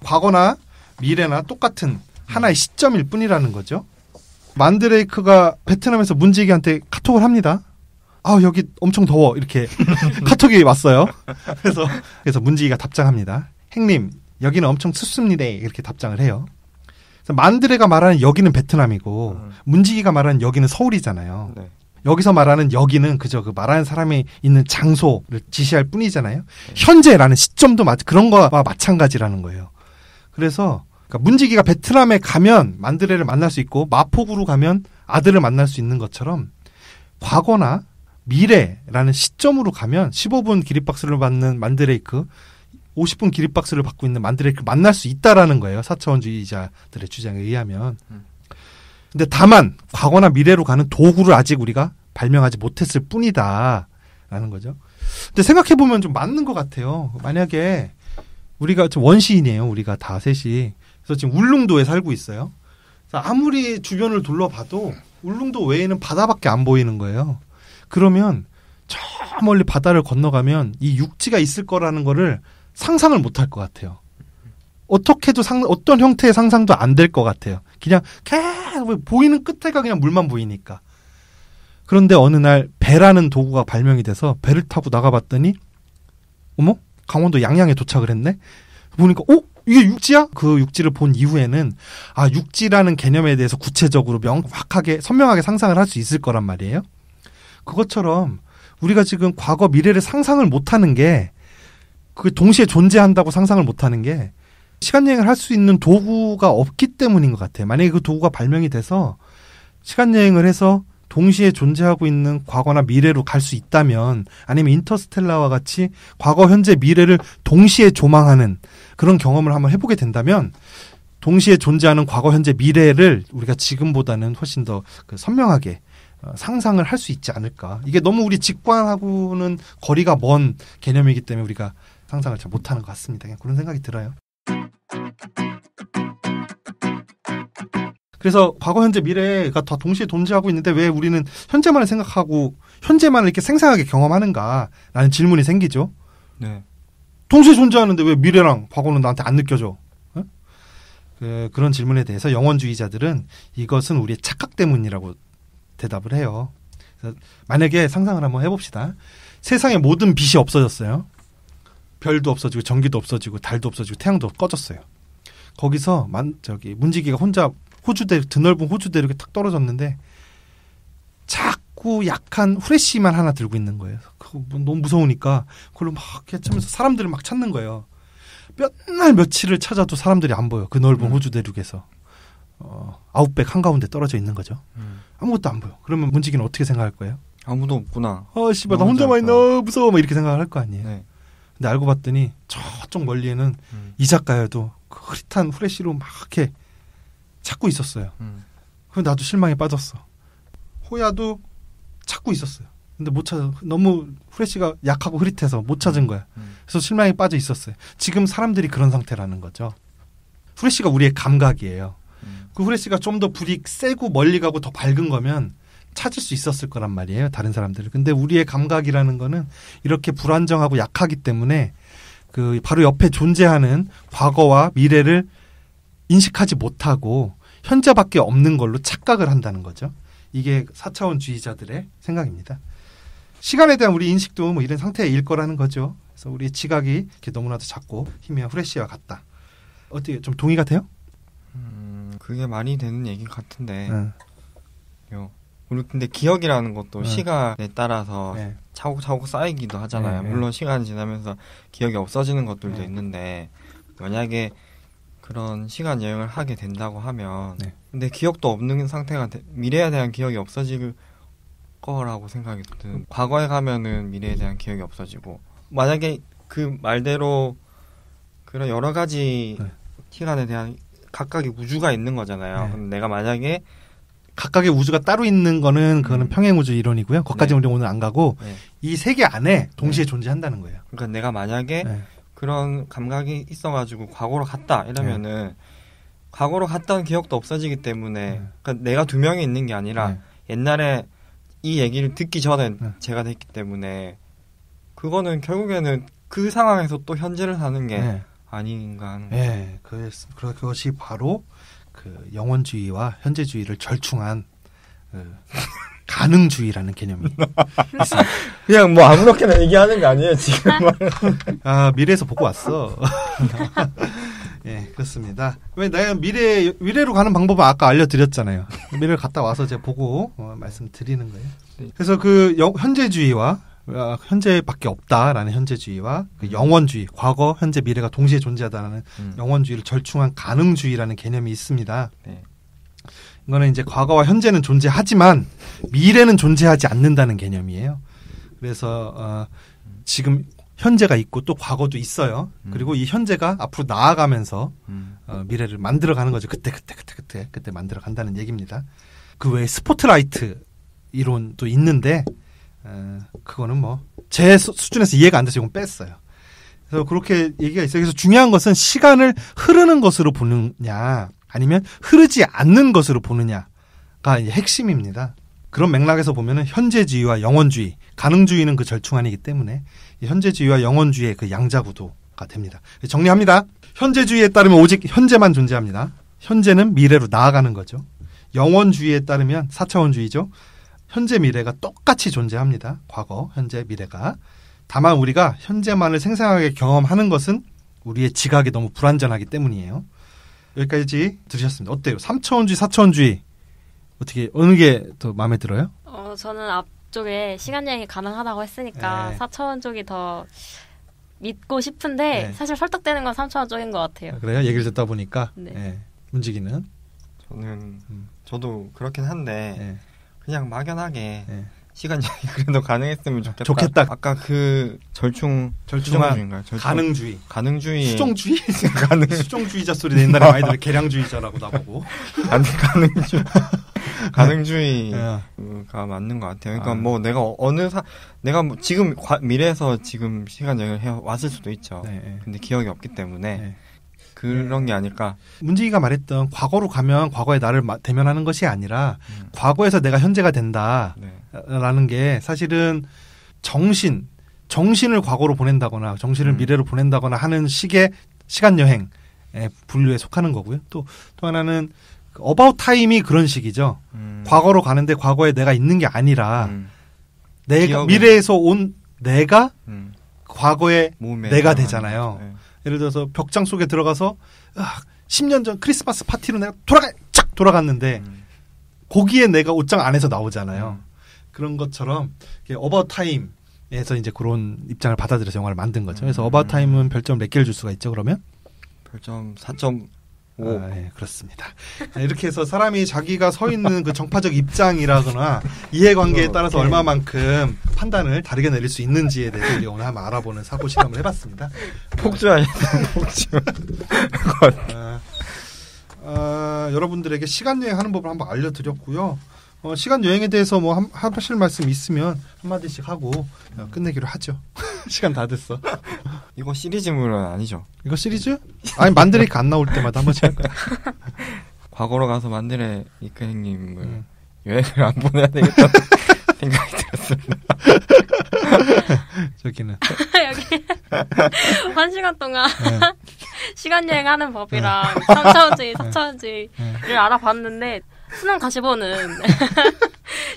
과거나 미래나 똑같은 하나의 시점일 뿐이라는 거죠. 만드레이크가 베트남에서 문지기한테 카톡을 합니다. 여기 엄청 더워. 이렇게 카톡이 왔어요. 그래서 문지기가 답장합니다. 행님, 여기는 엄청 춥습니다. 이렇게 답장을 해요. 그래서 만드레가 말하는 여기는 베트남이고 문지기가 말하는 여기는 서울이잖아요. 네. 여기서 말하는 여기는 그저 그 말하는 사람이 있는 장소를 지시할 뿐이잖아요. 네. 현재라는 시점도 그런 거와 마찬가지라는 거예요. 그래서 그러니까 문지기가 베트남에 가면 만드레를 만날 수 있고 마포구로 가면 아들을 만날 수 있는 것처럼 과거나 미래라는 시점으로 가면 15분 기립박수를 받는 만드레이크 50분 기립박수를 받고 있는 만드레이크를 만날 수 있다라는 거예요. 4차원주의자들의 주장에 의하면. 근데 다만 과거나 미래로 가는 도구를 아직 우리가 발명하지 못했을 뿐이다라는 거죠. 근데 생각해보면 좀 맞는 것 같아요. 만약에 우리가 좀 원시인이에요. 우리가 다 셋이. 그래서 지금 울릉도에 살고 있어요. 아무리 주변을 둘러봐도 울릉도 외에는 바다밖에 안 보이는 거예요. 그러면 저 멀리 바다를 건너가면 이 육지가 있을 거라는 거를 상상을 못할 것 같아요. 어떻게도 어떤 형태의 상상도 안 될 것 같아요. 그냥 계속 보이는 끝에가 그냥 물만 보이니까. 그런데 어느 날 배라는 도구가 발명이 돼서 배를 타고 나가봤더니 어머? 강원도 양양에 도착을 했네? 보니까 이게 육지야? 그 육지를 본 이후에는 육지라는 개념에 대해서 구체적으로 명확하게 선명하게 상상을 할 수 있을 거란 말이에요. 그것처럼 우리가 지금 과거 미래를 상상을 못하는 게 그게 동시에 존재한다고 상상을 못하는 게 시간여행을 할 수 있는 도구가 없기 때문인 것 같아요. 만약에 그 도구가 발명이 돼서 시간여행을 해서 동시에 존재하고 있는 과거나 미래로 갈 수 있다면 아니면 인터스텔라와 같이 과거, 현재, 미래를 동시에 조망하는 그런 경험을 한번 해보게 된다면 동시에 존재하는 과거, 현재, 미래를 우리가 지금보다는 훨씬 더 선명하게 상상을 할 수 있지 않을까. 이게 너무 우리 직관하고는 거리가 먼 개념이기 때문에 우리가 상상을 잘 못하는 것 같습니다. 그냥 그런 생각이 들어요. 그래서 과거, 현재, 미래가 다 동시에 존재하고 있는데 왜 우리는 현재만을 생각하고 현재만을 이렇게 생생하게 경험하는가라는 질문이 생기죠. 네. 동시에 존재하는데 왜 미래랑 과거는 나한테 안 느껴져? 그런 질문에 대해서 영원주의자들은 이것은 우리의 착각 때문이라고 대답을 해요. 그래서 만약에 상상을 한번 해봅시다. 세상의 모든 빛이 없어졌어요. 별도 없어지고 전기도 없어지고 달도 없어지고 태양도 꺼졌어요. 거기서 문지기가 혼자 드넓은 호주대로 이렇게 탁 떨어졌는데 자꾸 약한 후레쉬만 하나 들고 있는 거예요. 그거 너무 무서우니까 그걸로 막 헤치면서 사람들을 막 찾는 거예요. 몇날 며칠을 찾아도 사람들이 안 보여. 그 넓은 호주 대륙에서 아웃백 한가운데 떨어져 있는 거죠. 아무것도 안 보여. 그러면 문지기는 어떻게 생각할 거예요? 아무도 없구나. 씨발 나 혼자만 있나 무서워. 막 이렇게 생각할 거 아니에요. 네. 근데 알고 봤더니 저쪽 멀리에는 이 작가여도 그 흐릿한 후레쉬로 막 이렇게 찾고 있었어요. 그럼 나도 실망에 빠졌어. 호야도 찾고 있었어요. 근데 못 찾아. 너무 후레쉬가 약하고 흐릿해서 못 찾은 거야. 그래서 실망에 빠져 있었어요. 지금 사람들이 그런 상태라는 거죠. 후레쉬가 우리의 감각이에요. 그 후레쉬가 좀 더 불이 세고 멀리 가고 더 밝은 거면 찾을 수 있었을 거란 말이에요. 다른 사람들을. 근데 우리의 감각이라는 거는 이렇게 불안정하고 약하기 때문에 바로 옆에 존재하는 과거와 미래를 인식하지 못하고 현재밖에 없는 걸로 착각을 한다는 거죠. 이게 4차원주의자들의 생각입니다. 시간에 대한 우리 인식도 뭐 이런 상태일 거라는 거죠. 그래서 우리의 지각이 이렇게 너무나도 작고 희미한 후레쉬와 같다. 어떻게 좀 동의가 돼요? 그게 말이 되는 얘기 같은데. 우리 근데 기억이라는 것도 시간에 따라서 차곡차곡 쌓이기도 하잖아요. 물론 시간이 지나면서 기억이 없어지는 것들도 있는데 만약에 그런 시간 여행을 하게 된다고 하면 근데 기억도 없는 상태가 미래에 대한 기억이 없어질 거라고 생각이 든. 과거에 가면은 미래에 대한 기억이 없어지고 만약에 그 말대로 그런 여러 가지 시간에 대한 각각의 우주가 있는 거잖아요. 근데 내가 만약에 각각의 우주가 따로 있는 거는 그거는 평행우주 이론이고요. 거기까지 우리 오늘 안 가고 이 세계 안에 동시에 존재한다는 거예요. 그러니까 내가 만약에 그런 감각이 있어가지고 과거로 갔다 이러면은 과거로 갔다는 기억도 없어지기 때문에 그러니까 내가 두 명이 있는 게 아니라 옛날에 이 얘기를 듣기 전에 제가 됐기 때문에 그거는 결국에는 그 상황에서 또 현재를 사는 게 아닌가 하는 거죠. 그것이 바로 그 영원주의와 현재주의를 절충한 가능주의라는 개념이 있습니다. 그냥 뭐 아무렇게나 얘기하는 게 아니에요 지금. 미래에서 보고 왔어. 그렇습니다. 왜 내가 미래로 가는 방법은 아까 알려드렸잖아요. 미래를 갔다 와서 제가 보고 말씀드리는 거예요. 그래서 그 현재주의와 현재밖에 없다라는 현재주의와 그 영원주의, 과거, 현재, 미래가 동시에 존재하다는 영원주의를 절충한 가능주의라는 개념이 있습니다. 이거는 이제 과거와 현재는 존재하지만 미래는 존재하지 않는다는 개념이에요. 그래서 지금 현재가 있고 또 과거도 있어요. 그리고 이 현재가 앞으로 나아가면서 미래를 만들어가는 거죠. 그때 만들어간다는 얘기입니다. 그 외에 스포트라이트 이론도 있는데 그거는 뭐 제 수준에서 이해가 안 돼서 이건 뺐어요. 그래서 그렇게 얘기가 있어요. 그래서 중요한 것은 시간을 흐르는 것으로 보느냐 아니면 흐르지 않는 것으로 보느냐가 이제 핵심입니다. 그런 맥락에서 보면은 현재주의와 영원주의, 가능주의는 그 절충안이기 때문에 현재주의와 영원주의의 그 양자구도가 됩니다. 정리합니다. 현재주의에 따르면 오직 현재만 존재합니다. 현재는 미래로 나아가는 거죠. 영원주의에 따르면 4차원주의죠. 현재 미래가 똑같이 존재합니다. 과거, 현재, 미래가. 다만 우리가 현재만을 생생하게 경험하는 것은 우리의 지각이 너무 불완전하기 때문이에요. 여기까지 들으셨습니다. 어때요? 3차원주의, 4차원주의 어떻게 어느 게 더 마음에 들어요? 저는 앞쪽에 시간 여행이 가능하다고 했으니까 4차원 쪽이 더 믿고 싶은데 사실 설득되는 건 3차원 쪽인 것 같아요. 그래요? 얘기를 듣다 보니까 문지기는 저도 그렇긴 한데 그냥 막연하게 시간 여행 그래도 가능했으면 좋겠다. 아까 그 절충주의인가요? 가능주의. 수종주의? 수종주의자 소리 옛날에 많이 들어. 계량주의자라고 나보고. 가능주의가 맞는 것 같아요. 그러니까 뭐 내가 뭐 지금 미래에서 지금 시간 여행을 해 왔을 수도 있죠. 근데 기억이 없기 때문에 그런 게 아닐까. 문지기가 말했던 과거로 가면 과거의 나를 대면하는 것이 아니라 과거에서 내가 현재가 된다라는 게 사실은 정신을 과거로 보낸다거나 정신을 미래로 보낸다거나 하는 식의 시간 여행의 분류에 속하는 거고요. 또 하나는 어바웃 타임이 그런 식이죠. 과거로 가는데 과거에 내가 있는 게 아니라 내가 미래에서 온 내가 과거에 내가 되잖아요. 예를 들어서 벽장 속에 들어가서 10년 전 크리스마스 파티로 내가 착 돌아갔는데 거기에 내가 옷장 안에서 나오잖아요. 그런 것처럼 어바웃 타임에서 이제 그런 입장을 받아들여서 영화를 만든 거죠. 그래서 어바웃 타임은 별점 몇 개를 줄 수가 있죠. 그러면 별점 4.5. 그렇습니다. 이렇게 해서 사람이 자기가 서 있는 그 정파적 입장이라거나 이해관계에 따라서 얼마만큼 판단을 다르게 내릴 수 있는지에 대해서 우리가 오늘 한번 알아보는 사고 실험을 해봤습니다. 폭주 아니야? 폭주. 여러분들에게 시간 여행하는 법을 한번 알려드렸고요. 시간 여행에 대해서 뭐 하실 말씀 있으면 한마디씩 하고 끝내기로 하죠. 시간 다 됐어. 이거 시리즈물은 아니죠? 이거 시리즈? 아니 만드레이크 안 나올 때마다 한 번씩 할 거야. 과거로 가서 만드레 이크 형님을 여행을 안 보내야 되겠다 생각이 들었습니다. 저기는 여기 1시간 동안 시간 여행하는 법이랑 3차원주의, 4차원주의를 알아봤는데 순환 가시보는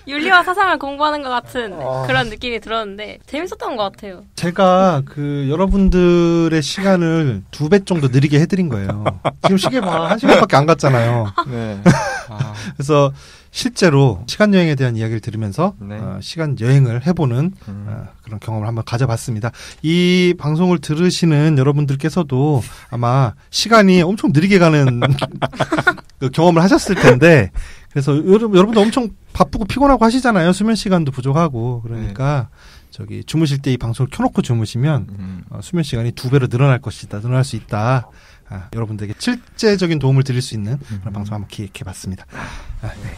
윤리와 사상을 공부하는 것 같은 그런 느낌이 들었는데 재밌었던 것 같아요. 제가 여러분들의 시간을 2배 정도 느리게 해드린 거예요. 지금 시계 봐. 1시간밖에 안 갔잖아요. 네. 그래서 실제로 시간 여행에 대한 이야기를 들으면서 시간 여행을 해보는 그런 경험을 한번 가져봤습니다. 이 방송을 들으시는 여러분들께서도 아마 시간이 엄청 느리게 가는 그 경험을 하셨을 텐데 그래서 여러분도 엄청 바쁘고 피곤하고 하시잖아요. 수면 시간도 부족하고 그러니까 주무실 때 이 방송을 켜놓고 주무시면 수면 시간이 2배로 늘어날 수 있다. 여러분들에게 실제적인 도움을 드릴 수 있는 그런 방송 한번 기획해봤습니다.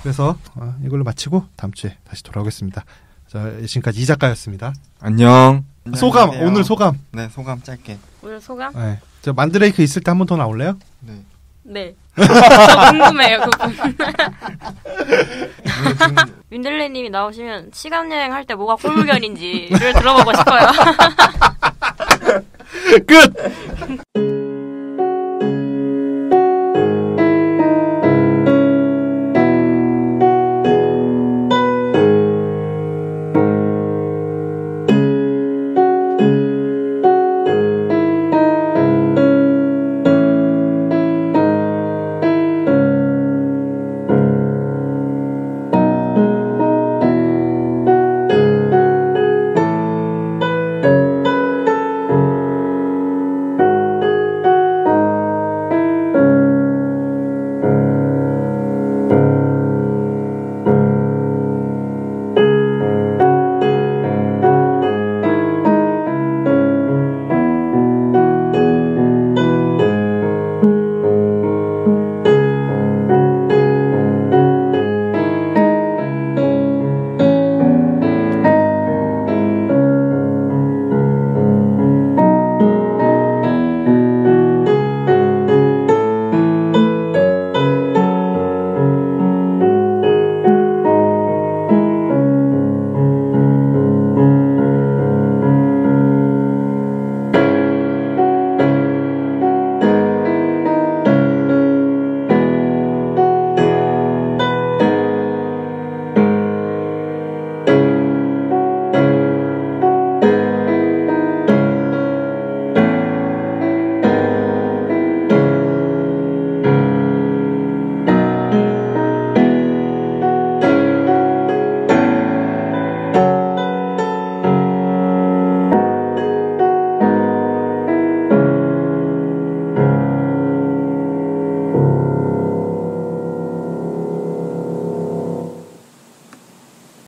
그래서 이걸로 마치고 다음 주에 다시 돌아오겠습니다. 지금까지 이 작가였습니다. 안녕. 소감 오늘 소감. 네, 소감 짧게. 오늘 소감? 네. 저 만드레이크 있을 때 한 번 더 나올래요? 네. 네. 저 궁금해요. 민들레님이 나오시면 시간 여행 할 때 뭐가 꼴불견인지를 들어보고 싶어요. 끝.